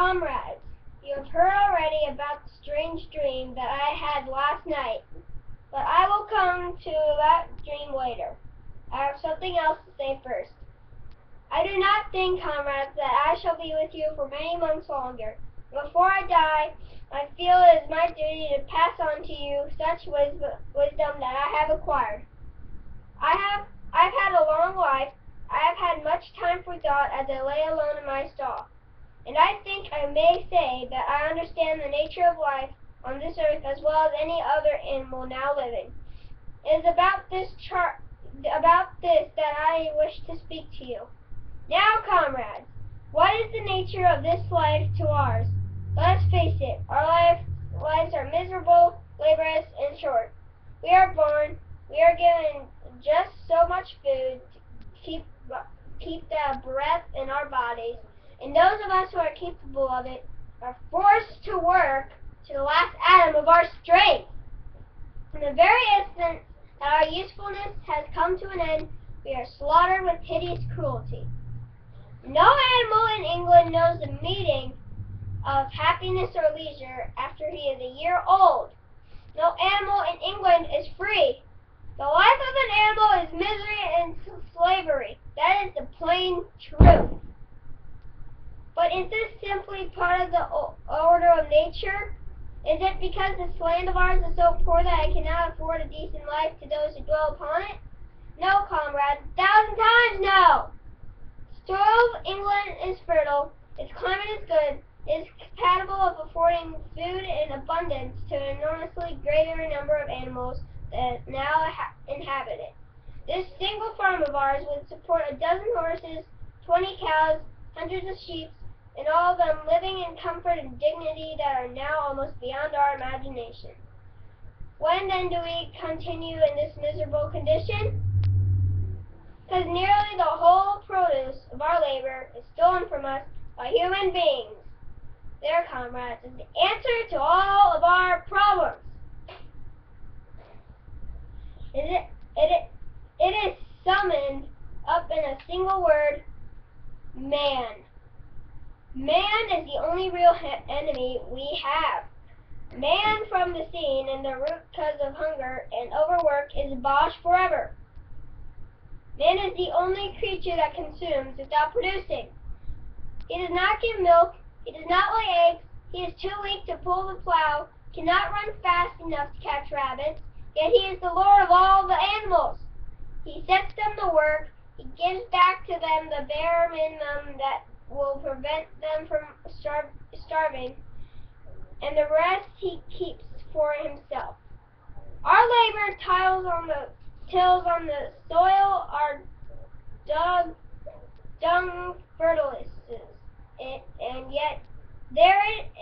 Comrades, you have heard already about the strange dream that I had last night, but I will come to that dream later. I have something else to say first. I do not think, comrades, that I shall be with you for many months longer. Before I die, I feel it is my duty to pass on to you such wisdom that I have acquired. I've had a long life. I have had much time for thought as I lay alone in my stall. And I think I may say that I understand the nature of life on this earth as well as any other animal now living. It is about this that I wish to speak to you. Now, comrades, what is the nature of this life to ours? Let us face it, our lives are miserable, laborious, and short. We are born, we are given just so much food to keep the breath in our bodies, and those of us who are capable of it are forced to work to the last atom of our strength. In the very instant that our usefulness has come to an end, we are slaughtered with hideous cruelty. No animal in England knows the meaning of happiness or leisure after he is a year old. No animal in England is free. The life of an animal is misery and slavery. That is the plain truth. But is this simply part of the order of nature? Is it because this land of ours is so poor that I cannot afford a decent life to those who dwell upon it? No, comrades, 1,000 times no! The soil of England is fertile, its climate is good, it is capable of affording food in abundance to an enormously greater number of animals that now inhabit it. This single farm of ours would support a dozen horses, 20 cows, hundreds of sheep, and all of them living in comfort and dignity that are now almost beyond our imagination. When then do we continue in this miserable condition? Because nearly the whole produce of our labor is stolen from us by human beings. There, comrades, is the answer to all of our problems. It is summoned up in a single word: man. Man is the only real enemy we have. Man from the scene and the root cause of hunger and overwork is abolished forever. Man is the only creature that consumes without producing. He does not give milk, he does not lay eggs, he is too weak to pull the plow, cannot run fast enough to catch rabbits, yet he is the lord of all the animals. He sets them to work, he gives back to them the bare minimum that will prevent them from starving, and the rest he keeps for himself. Our labor tills on the soil, our dung fertilizes it, and yet there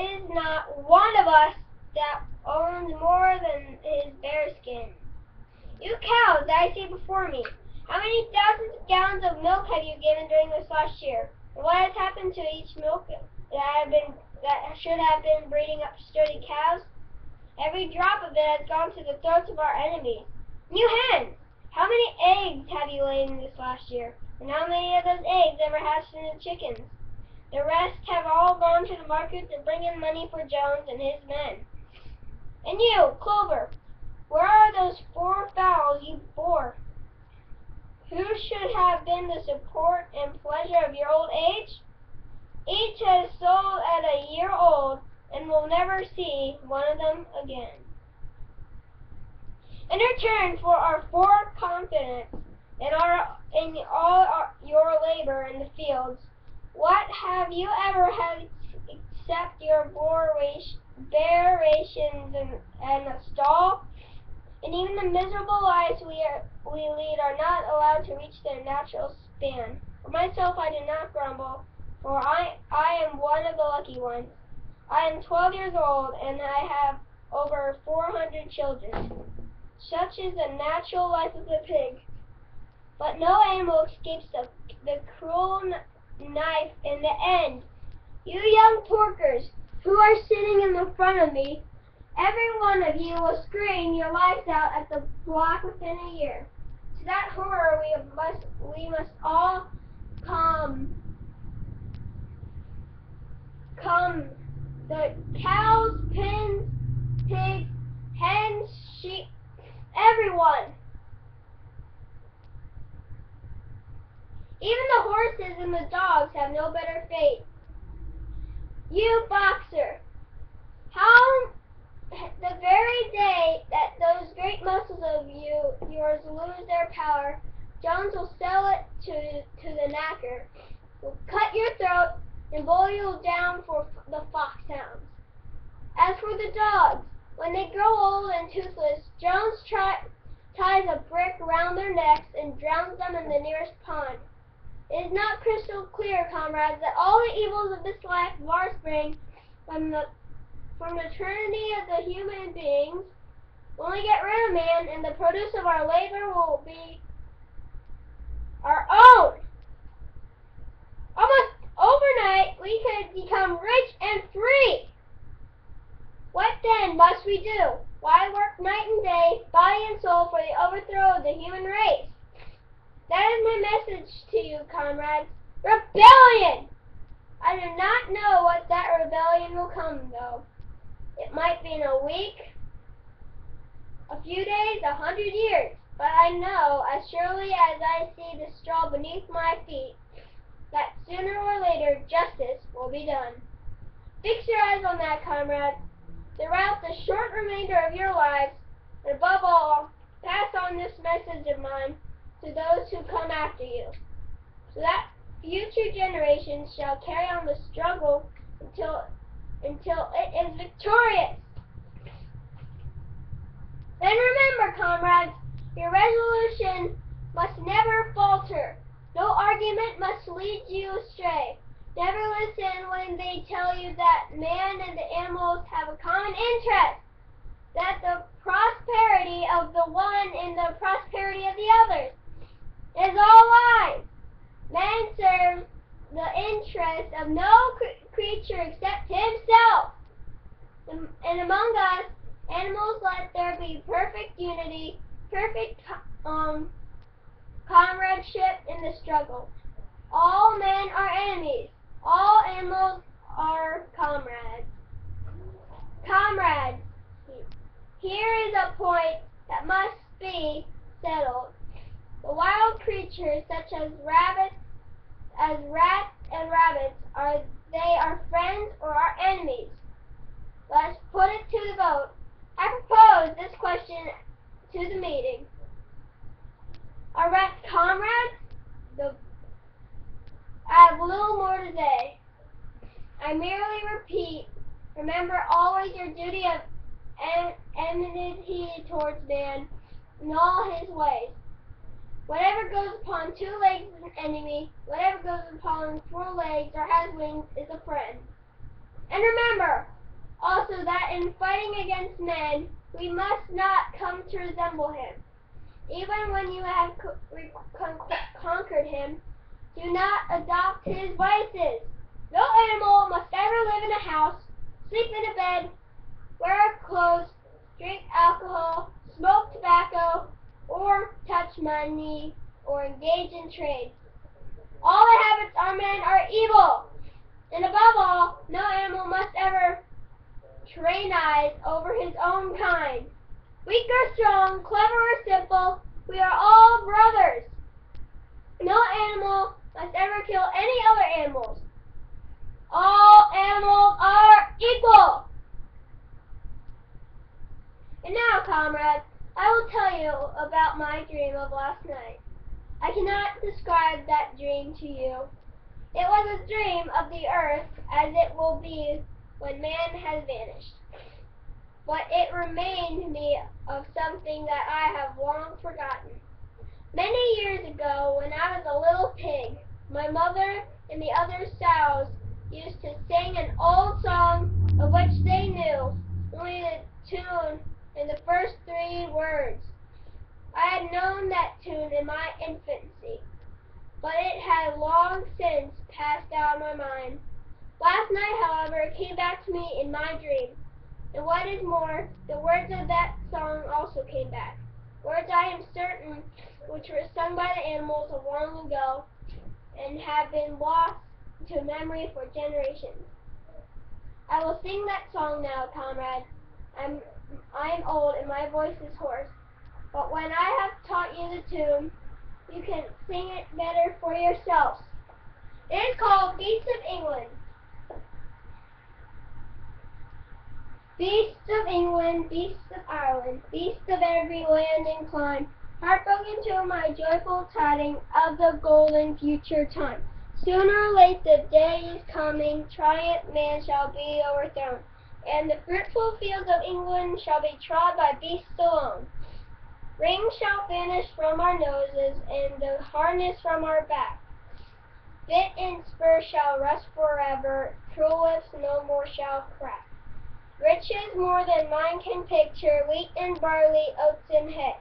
is not one of us that owns more than his bare skin. You cows that I see before me, how many thousands of gallons of milk have you given during this last year? And what has happened to each milk that should have been breeding up sturdy cows? Every drop of it has gone to the throats of our enemies. You hens, how many eggs have you laid in this last year? And how many of those eggs ever hatched into chickens? The rest have all gone to the market to bring in money for Jones and his men. And you, Clover, where are those 4 fowls you bore? Who should have been the support and pleasure of your old age? Each has sold at a year old, and will never see one of them again. In return for our confidence in your labor in the fields, what have you ever had except your bare rations and a stall? And even the miserable lives we lead are not allowed to reach their natural span. For myself, I do not grumble, for I am one of the lucky ones. I am 12 years old, and I have over 400 children. Such is the natural life of the pig. But no animal escapes the cruel knife in the end. You young porkers, who are sitting in the front of me, every one of you will scream your lives out at the block within a year. To that horror we must all come come the cows, pigs, hens, sheep, everyone. Even the horses and the dogs have no better fate. You boxer, how the very day that those great muscles of yours lose their power, Jones will sell it to the knacker, will cut your throat and boil you down for the foxhounds. As for the dogs, when they grow old and toothless, Jones ties a brick around their necks and drowns them in the nearest pond. It is not crystal clear, comrades, that all the evils of this life of ours spring from the trinity of the human beings. When we get rid of man, and the produce of our labor will be our own. Almost overnight, we could become rich and free. What then must we do? Why work night and day, body and soul, for the overthrow of the human race? That is my message to you, comrades. Rebellion! I do not know what that rebellion will come, though. It might be in a week, a few days, 100 years. But I know, as surely as I see the straw beneath my feet, that sooner or later justice will be done. Fix your eyes on that, comrades. Throughout the short remainder of your lives, and above all, pass on this message of mine to those who come after you, so that future generations shall carry on the struggle until it is victorious. Then remember, comrades, your resolution must never falter. No argument must lead you astray. Never listen when they tell you that man and the animals have a common interest, that the prosperity of the one and the prosperity of the others is all lies. Man serves the interest of no creature except himself. And among us, animals, let there be perfect unity, perfect comradeship in the struggle. All men are enemies. All animals are comrades. Comrades, here is a point that must be settled. The wild creatures, such as rats and rabbits, are they our friends or our enemies? Let's put it to the vote. I propose this question to the meeting. Are rats comrades? I have little more to say. I merely repeat, remember always your duty of enmity towards man in all his ways. Whatever goes upon 2 legs is an enemy. Whatever goes upon 4 legs or has wings is a friend. And remember also that in fighting against men, we must not come to resemble him. Even when you have conquered him, do not adopt his vices. No animal must ever live in a house, sleep in a bed, wear clothes, drink alcohol, smoke tobacco, or touch money, or engage in trade. All the habits of men are evil. And above all, no animal must ever tyrannize over his own kind. Weak or strong, clever or simple, we are all brothers. No animal must ever kill any other animals. All animals are equal. And now, comrades, I will tell you about my dream of last night. I cannot describe that dream to you. It was a dream of the earth as it will be when man has vanished. But it reminded me of something that I have long forgotten. Many years ago, when I was a little pig, my mother and the other sows used to sing an old song of which they knew only the tune and the first 3 words. I had known that tune in my infancy, but it had long since passed out of my mind. Last night, however, it came back to me in my dream. And what is more, the words of that song also came back. Words, I am certain, which were sung by the animals of long ago and have been lost to memory for generations. I will sing that song now, comrade. I'm old and my voice is hoarse. But when I have taught you the tune, you can sing it better for yourselves. It is called Beasts of England. Beasts of England, beasts of Ireland, beasts of every land and clime, heartbroken to my joyful tidings of the golden future time. Sooner or late the day is coming, triumph man shall be overthrown, and the fruitful fields of England shall be trod by beasts alone. Rings shall vanish from our noses, and the harness from our back. Bit and spur shall rust forever, cruel whips no more shall crack. Riches more than mind can picture, wheat and barley, oats and hay.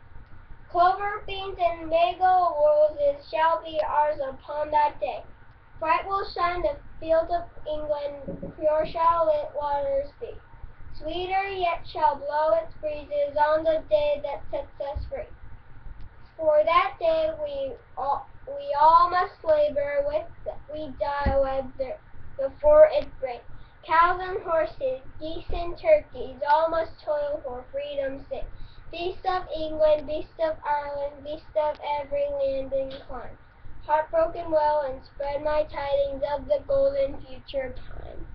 Clover, beans, and mago roses shall be ours upon that day. Bright will shine the fields of England, pure shall its waters be. Sweeter yet shall blow its breezes on the day that sets us free. For that day we all must labor, with we die whether before it break. Cows and horses, geese and turkeys, all must toil for freedom's sake. Beasts of England, beasts of Ireland, beasts of every land and clime, heartbroken well and spread my tidings of the golden future time.